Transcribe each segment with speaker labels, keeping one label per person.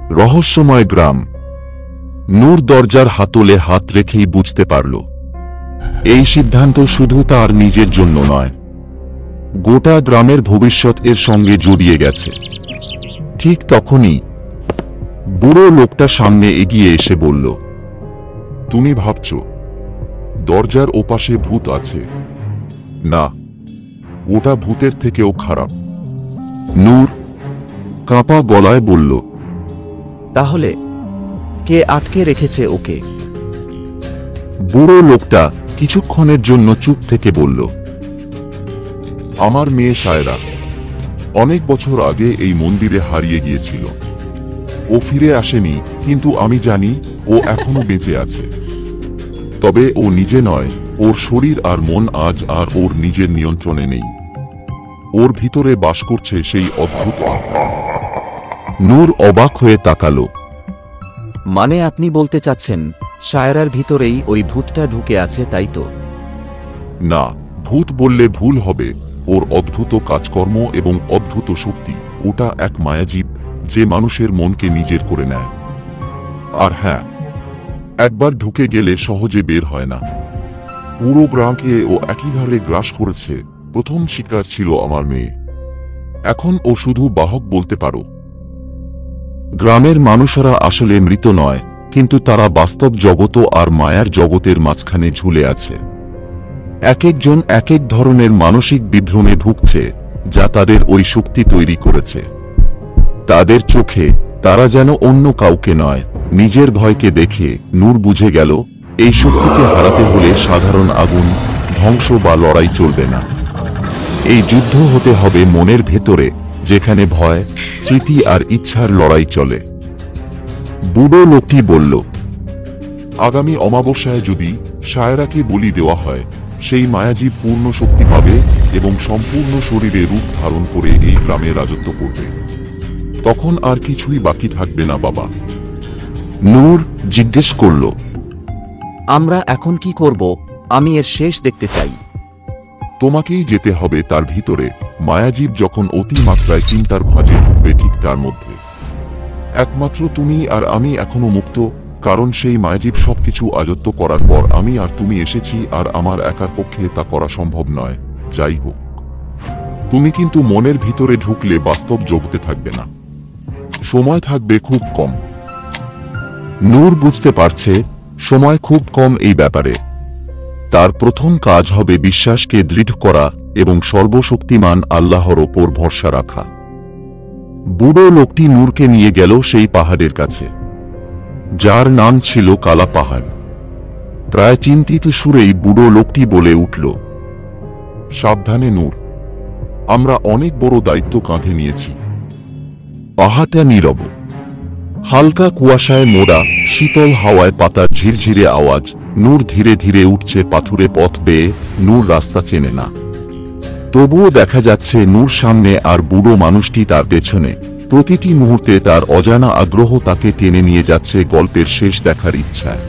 Speaker 1: রহস্যময় গ্রাম। নূর দরজার হাতলে হাত রেখেই বুঝতে পারল এই সিদ্ধান্ত শুধু তার নিজের জন্য নয়, গোটা গ্রামের ভবিষ্যৎ এর সঙ্গে জড়িয়ে গেছে। ঠিক তখনই বুড়ো লোকটা সামনে এগিয়ে এসে বলল,
Speaker 2: তুমি ভাবছ দরজার ওপাশে ভূত আছে? না, ওটা ভূতের থেকেও খারাপ।
Speaker 1: নূর কাঁপা গলায় বলল,
Speaker 3: তাহলে কে আটকে রেখেছে ওকে?
Speaker 1: বুড়ো লোকটা কিছুক্ষণের জন্য চুপ থেকে বলল,
Speaker 2: আমার মেয়ে শায়রা অনেক বছর আগে এই মন্দিরে হারিয়ে গিয়েছিল। ও ফিরে আসেনি, কিন্তু আমি জানি ও এখনো বেঁচে আছে। তবে ও নিজে নয়, ওর শরীর আর মন আজ আর ওর নিজের নিয়ন্ত্রণে নেই। ওর ভিতরে বাস করছে সেই অদ্ভুত আত্মা।
Speaker 1: নূর অবাক হয়ে তাকালো।
Speaker 3: মানে আপনি বলতে চাচ্ছেন শায়রার ভিতরেই ওই ভূতটা ঢুকে আছে, তাই তো?
Speaker 2: না, ভূত বললে ভুল হবে। ওর অদ্ভুত কাজকর্ম এবং অদ্ভুত শক্তি। ওটা এক মায়াজীব যে মানুষের মনকে নিজের করে নেয়। আর হ্যাঁ, একবার ঢুকে গেলে সহজে বের হয় না। পুরো গ্রামকে ও একইভাবে গ্রাস করেছে। প্রথম শিকার ছিল আমার মেয়ে, এখন ও শুধু বাহক বলতে পারো।
Speaker 1: গ্রামের মানুষরা আসলে মৃত নয়, কিন্তু তারা বাস্তব জগৎ আর মায়ার জগতের মাঝখানে ঝুলে আছে। এক একজন এক এক ধরনের মানসিক বিভ্রমে ভুগছে, যা তাদের ওই শক্তি তৈরি করেছে। তাদের চোখে তারা যেন অন্য কাউকে নয়, নিজের ভয়কে দেখে নূর বুঝে গেল এই শক্তিকে হারাতে হলে সাধারণ আগুন, ধ্বংস বা লড়াই চলবে না। এই যুদ্ধ হতে হবে মনের ভেতরে, যেখানে ভয়, স্মৃতি আর ইচ্ছার লড়াই চলে। বুড়ো লোকটি বলল,
Speaker 2: আগামী অমাবস্যায় যদি শায়রাকে বলি দেওয়া হয়, সেই মায়াজীব পূর্ণ শক্তি পাবে এবং সম্পূর্ণ শরীরে রূপ ধারণ করে এই গ্রামে রাজত্ব করবে। তখন আর কিছুই বাকি থাকবে না বাবা।
Speaker 1: নূর জিজ্ঞেস করল,
Speaker 3: আমরা এখন কি করব? আমি এর শেষ দেখতে চাই।
Speaker 2: তোমাকেই যেতে হবে তার ভিতরে। মায়াজীব যখন অতিমাত্রায় চিন্তার ভাঁজে ঢুকবে, ঠিক তার মধ্যে একমাত্র তুমি আর আমি এখনো মুক্ত, কারণ সেই মায়াজীব সবকিছু আয়ত্ত করার পর আমি আর তুমি এসেছি, আর আমার একার পক্ষে তা করা সম্ভব নয়। যাই হোক, তুমি কিন্তু মনের ভিতরে ঢুকলে বাস্তব জগতে থাকবে না, সময় থাকবে খুব কম।
Speaker 1: নূর বুঝতে পারছে সময় খুব কম এই ব্যাপারে। তার প্রথম কাজ হবে বিশ্বাসকে দৃঢ় করা এবং সর্বশক্তিমান আল্লাহর ওপর ভরসা রাখা। বুড়ো লোকটি নূরকে নিয়ে গেল সেই পাহাড়ের কাছে, যার নাম ছিল কালা পাহাড়। প্রায় চিন্তিত সুরেই বুড়ো লোকটি বলে উঠল,
Speaker 2: সাবধানে নূর, আমরা অনেক বড় দায়িত্ব কাঁধে নিয়েছি।
Speaker 1: পাহাড়টা নীরব, হালকা কুয়াশায় মোড়া, শীতল হাওয়ায় পাতার ঝিরঝিরে আওয়াজ। নূর ধীরে ধীরে উঠছে পাথুরে পথ বেয়ে। নূর রাস্তা চেনে না, তবুও দেখা যাচ্ছে নূর সামনে আর বুড়ো মানুষটি তার পেছনে। প্রতিটি মুহূর্তে তার অজানা আগ্রহ তাকে টেনে নিয়ে যাচ্ছে গল্পের শেষ দেখার ইচ্ছায়।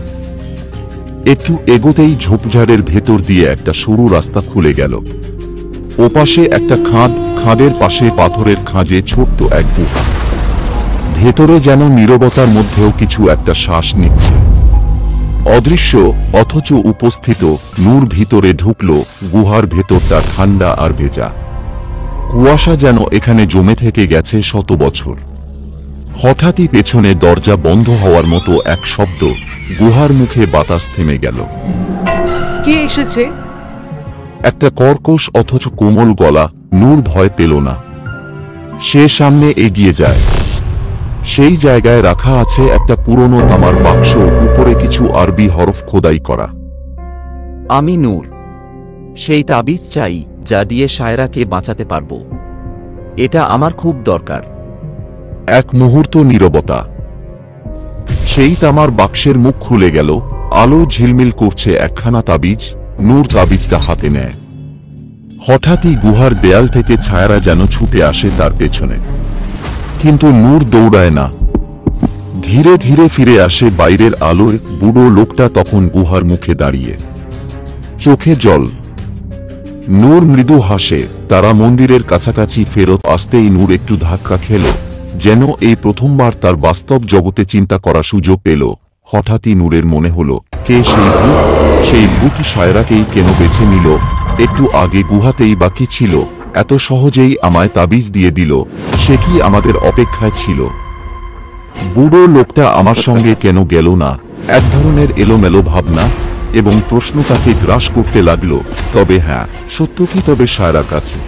Speaker 1: একটু এগোতেই ঝোপঝাড়ের ভেতর দিয়ে একটা সরু রাস্তা খুলে গেল। ওপাশে একটা খাদ, খাদের পাশে পাথরের খাঁজে ছোট্ট এক গুহা। ভেতরে যেন নীরবতার মধ্যেও কিছু একটা শ্বাস নিচ্ছে, অদৃশ্য অথচ উপস্থিত। নূর ভিতরে ঢুকল। গুহার ভেতরটা ঠান্ডা আর ভেজা, কুয়াশা যেন এখানে জমে থেকে গেছে শত বছর। হঠাৎই পেছনে দরজা বন্ধ হওয়ার মতো এক শব্দ, গুহার মুখে বাতাস থেমে গেল।
Speaker 4: কে এসেছে?
Speaker 1: একটা কর্কশ অথচ কোমল গলা। নূর ভয় পেল না, সে সামনে এগিয়ে যায়। সেই জায়গায় রাখা আছে একটা পুরনো তামার বাক্স, উপরে কিছু আরবি হরফ খোদাই করা।
Speaker 3: আমি নূর, সেই তাবিজ চাই যা দিয়ে শায়রাকে বাঁচাতে পারব। এটা আমার খুব দরকার।
Speaker 1: এক মুহূর্ত নীরবতা। সেই তামার বাক্সের মুখ খুলে গেল, আলো ঝিলমিল করছে একখানা তাবিজ। নূর তাবিজটা হাতে নেয়। হঠাৎই গুহার দেয়াল থেকে ছায়ারা যেন ছুটে আসে তার পেছনে, কিন্তু নূর দৌড়ায় না, ধীরে ধীরে ফিরে আসে বাইরের আলোয়। বুড়ো লোকটা তখন গুহার মুখে দাঁড়িয়ে, চোখে জল। নূর মৃদু হাসে। তারা মন্দিরের কাছাকাছি ফেরত আসতেই নূর একটু ধাক্কা খেল, যেন এই প্রথমবার তার বাস্তব জগতে চিন্তা করার সুযোগ পেল। হঠাৎই নূরের মনে হলো, কে সেই ভূত? সেই ভূত সায়রাকেই কেন বেছে নিল? একটু আগে গুহাতেই বা কি ছিল? এত সহজেই আমায় তাবিজ দিয়ে দিল। সে কি আমাদের অপেক্ষায় ছিল? বুড়ো লোকটা আমার সঙ্গে কেন গেল না? এক ধরনের এলোমেলো ভাবনা এবং প্রশ্ন তাকে গ্রাস করতে লাগলো। তবে হ্যাঁ, সত্য কি তবে সায়রার কাছে?